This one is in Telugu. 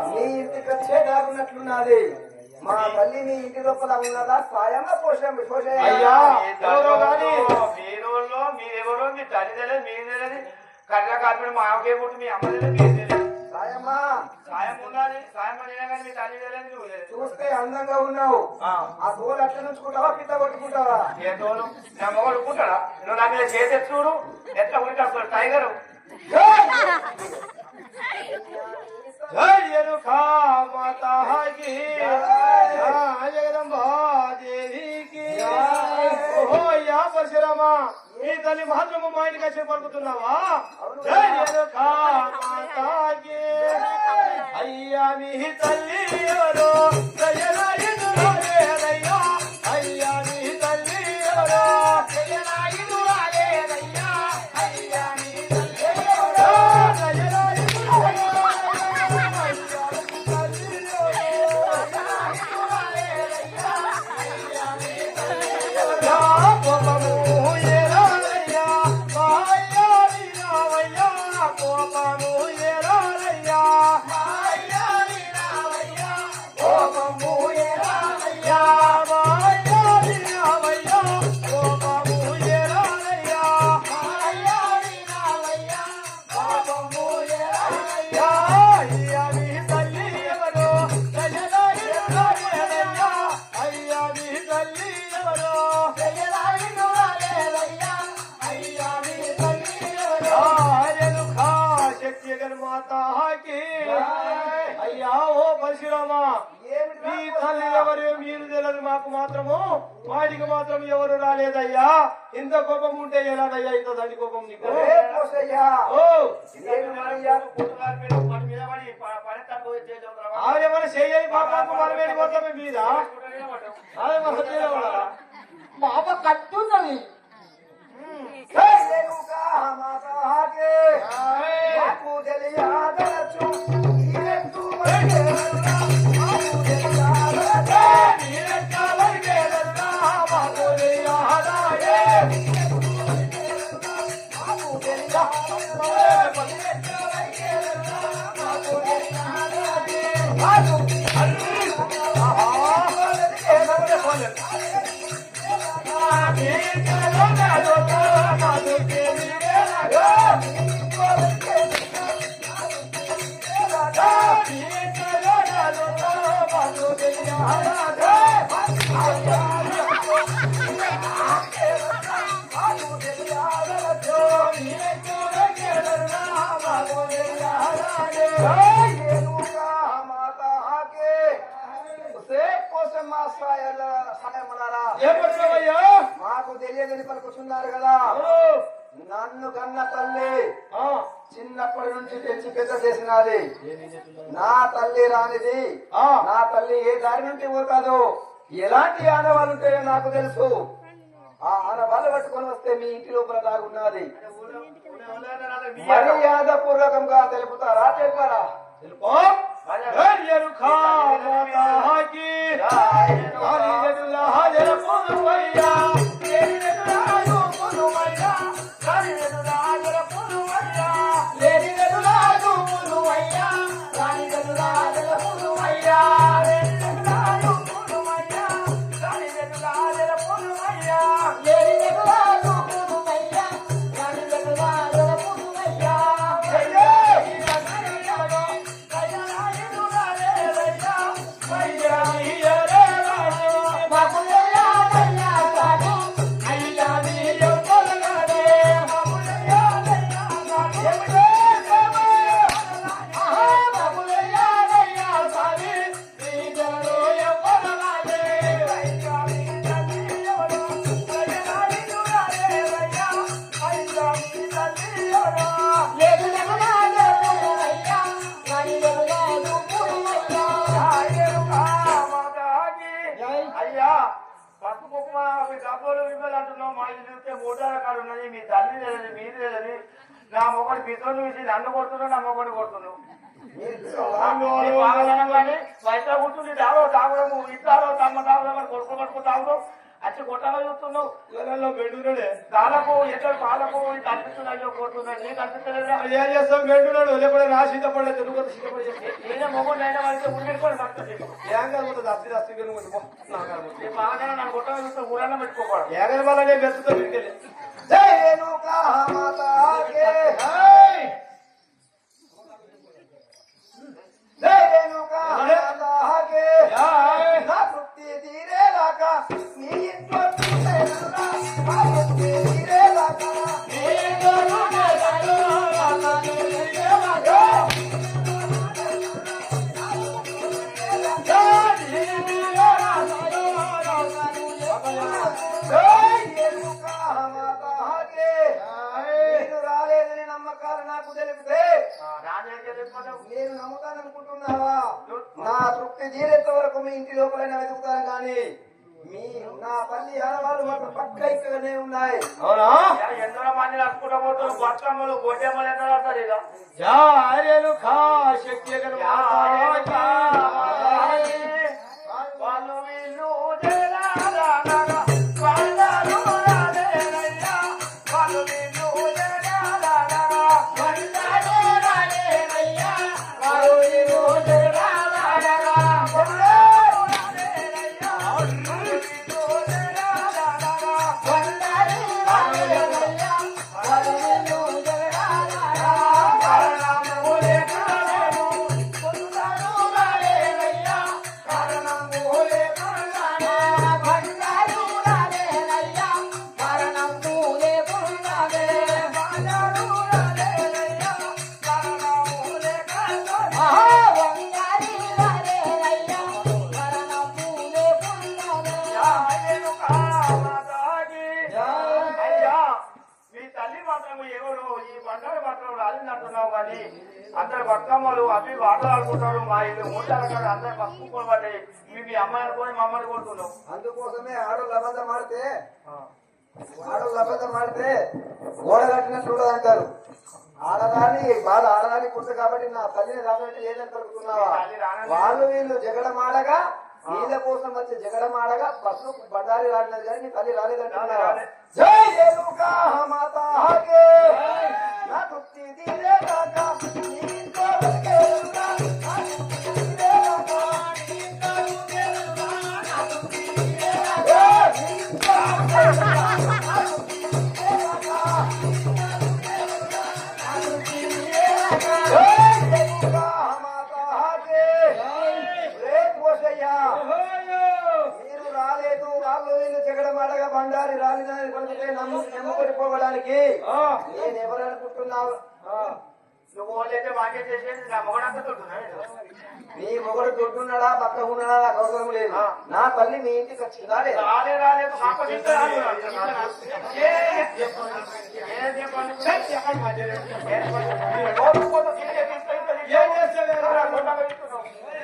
నీ ఇంటికి వచ్చే దారున్నట్లున్నది. మా తల్లి నీ ఇంటి లోపల ఉన్నదా? సాయమా పోషం అయ్యా మీరోళ్ళు మీరెవరో మీ తల్లి తెలియదు మీరు తెలియదు కళ్ళ కాల్పడి మా ఆకే పుట్టి మీ అమ్మ తెలియదు మీరు తెలియదు. సాయమా సాయం ఉండాలి సాయం పడినా కానీ మీ తల్లి తెలియదు నువ్వు తెలియదు. చూస్తే అందంగా ఉన్నావు. ఆ తోలు అట్లా నుంచుకుంటావా పిట్ట కొట్టుకుంటావా? ఏ తోలు నా మొగడు పుట్టాడా? నువ్వు నాకు ఇలా చేతి చూడు ఎట్లా ఉంటాడు టైగరు. జగదంబా దేవికి ఓ అయ్యా పరశురామా ఈ తల్లి మాత్రము మా ఇంటికి వచ్చి పలుకుతున్నావా? మాతాకి అయ్యా మీ తల్లి ఎవరో దయలాయుదురాలేదయ్యా అయ్యా మీ తల్లి ఎవరో దయలాయుదురాలేదయ్యా అయ్యా మీ తల్లి ఎవరో అయ్యా ఓ పరశురామా మీ తల్లి ఎవరు మీరు తెలియదు మాకు మాత్రము వాడికి మాత్రం ఎవరు రాలేదయ్యా. ఇంత కోపం ఉంటే ఎలాగయ్యా ఇంత దండి కోపం నీకు? ఆవిడేమన్నా చెయ్యి పాపాకు మనం వెళ్ళిపోతామే మీద బాబా కట్టున్నది మాకు తెలియదని పలుకుతున్నారు కదా. నన్ను కన్న తల్లి చిన్నప్పటి నుంచి తెచ్చి పెద్ద చేసినది నా తల్లి రానిది. నా తల్లి ఏ దారి నుండి పోతాదో ఎలాంటి ఆనవాళ్ళు ఉంటాయో నాకు తెలుసు. ఆ ఆనవాళ్ళు పట్టుకొని వస్తే మీ ఇంటి లోపల దాగున్నది. మర్యాద పూర్వకంగా తెలుపుతారా? చెప్పారా? నా మొగడు పితోని చూసి నన్ను కొడుతున్నావు నా మొగడు కొడుతున్నావు. వయసులో కూర్చుంది తాగో తాగడము ఇస్తారో తమ్మ తాగుదాం కొడుకు పట్టుకు తాగుదాం. ఆ వచ్చి కొట్టాలో చూస్తున్నావు ఇళ్ళల్లో బెడ్డున్నాడే కాలకు ఎట్లా పాలకు కనిపిస్తున్నాయో కొడుతున్నాడు నీకు కనిపిస్తలేదా ఏం చేస్తాం బెడ్డున్నాడు లేకపోతే నా సిద్ధపడే తెలుగు సిద్ధపడే నేనే మొగ్గు నైనా వాడితే ఉండేసుకోండి భక్తులు ఏం కలుగుతుంది అస్తి అస్తి నీ బాగానే నన్ను కొట్టాలో చూస్తే ఊరన్నా పెట్టుకోకూడదు ఏగల వల్లనే బెత్తుతో వీడికెళ్ళి జై రేణుకా మాతా కే జై రేణుకా మాతా కే నా తృప్తి తీరేదాకా నీ ఇంట్లో చూసేదాకా నా తృప్తి తీరేదాకా నీ ఇంట్లో చూసేదాకా జై రేణుకా మాతా కే నేను రాలేదని నమ్మకాలు నాకు తెలిపితే నేను నమ్ముతాననుకుంటున్నావా నా తృప్తి తీరేంత వరకు మీ ఇంటి లోపలైనా వెతుకుతాను కానీ మీ నా తల్లి ఆడవాళ్ళు మాత్రం పక్క ఇక్కడనే ఉన్నాయి అవునా ఎందరో మంది నడుచుకుంటా పోతారు బతుకమ్మలు గొడ్డెమ్మలు ఎక్కడ ఆడతారు ఇక జా ఆర్యలు ఖా శక్తి వాళ్ళు వీళ్ళు జయరాధనగా వాళ్ళను రాలేనయ్యా వాళ్ళు వీళ్ళు జయరాధనగా వాళ్ళను రాలేనయ్యా వాళ్ళు వీళ్ళు జయరాధనగా వాళ్ళను రాలేనయ్యా వాళ్ళు వీళ్ళు జయరాధనగా వాళ్ళను రాలేనయ్యా వాళ్ళు వీళ్ళు జయరాధనగా కారణములే కారణము పొందను రాలేనయ్యా కారణములే కారణము బంగారు రాలేనయ్యా కారణములే పొందవే బంగారు రాలేనయ్యా కారణములే కారణము బంగారు రాలేనయ్యా కారణములే పొందవే రేణుకా మాతాకి అయ్యా మీ తల్లి మాత్రం ఎవరు ఈ బంగారు మాత్రం రాలిందంటున్నావు కానీ అందరు బతుకమ్మలు అవి వాటలు ఆడుకుంటారు మా ఇల్లు మూటాడు అందరు పసుపుకొని పడ్డాయి ఇవి మీ అమ్మాయి అనుకొని మమ్మల్ని కొడుతున్నావు అందుకోసమే ఆడోళ్ళు అబద్ధం ఆడితే గోడ కట్టినట్టు ఉండదు అంటారు ఆడదాని బాధ ఆడదాని కుట్టు కాబట్టి నా తల్లిని రాబట్టి లేదని కలుగుతున్నావా వాళ్ళు వీళ్ళు జగడమాడగా వీళ్ళ కోసం వచ్చి జగడమాడగా బస్సు బండారి రాడినది కానీ నీ తల్లి రాలేదంటున్నావా జై రేణుకా మాతా కే నా తృప్తి తీరేదాకా నీ ఇంట్లో బతికేదాకా, నా తృప్తి తీరేదాకా, నీ ఇంట్లో చూసేదాకా, నా తృప్తి తీరేదాకా, నీ ఇంట్లో చూసేదాకా, నా తృప్తి తీరేదాకా, నా తృప్తి తీరేదాకా. జై రేణుకా మాతా కే. రే పోసయ్యా, మీరు రాలేదు వాళ్ళు వీళ్ళు జగడమాడగా బండారి రాలిదని పలికితే నమ్ముకొని నేను ఎవరనుకుంటున్నావు? నువ్వు వాళ్ళైతే మాకేం చేసేది నా మొగడంతా తుంటున్నాడు నీ మొగడు దొడ్డున్నాడా పక్క ఉన్నాడా నాకు అవసరం లేదు. నా తల్లి మీ ఇంటికి వచ్చిందా లేదా? రాలేదు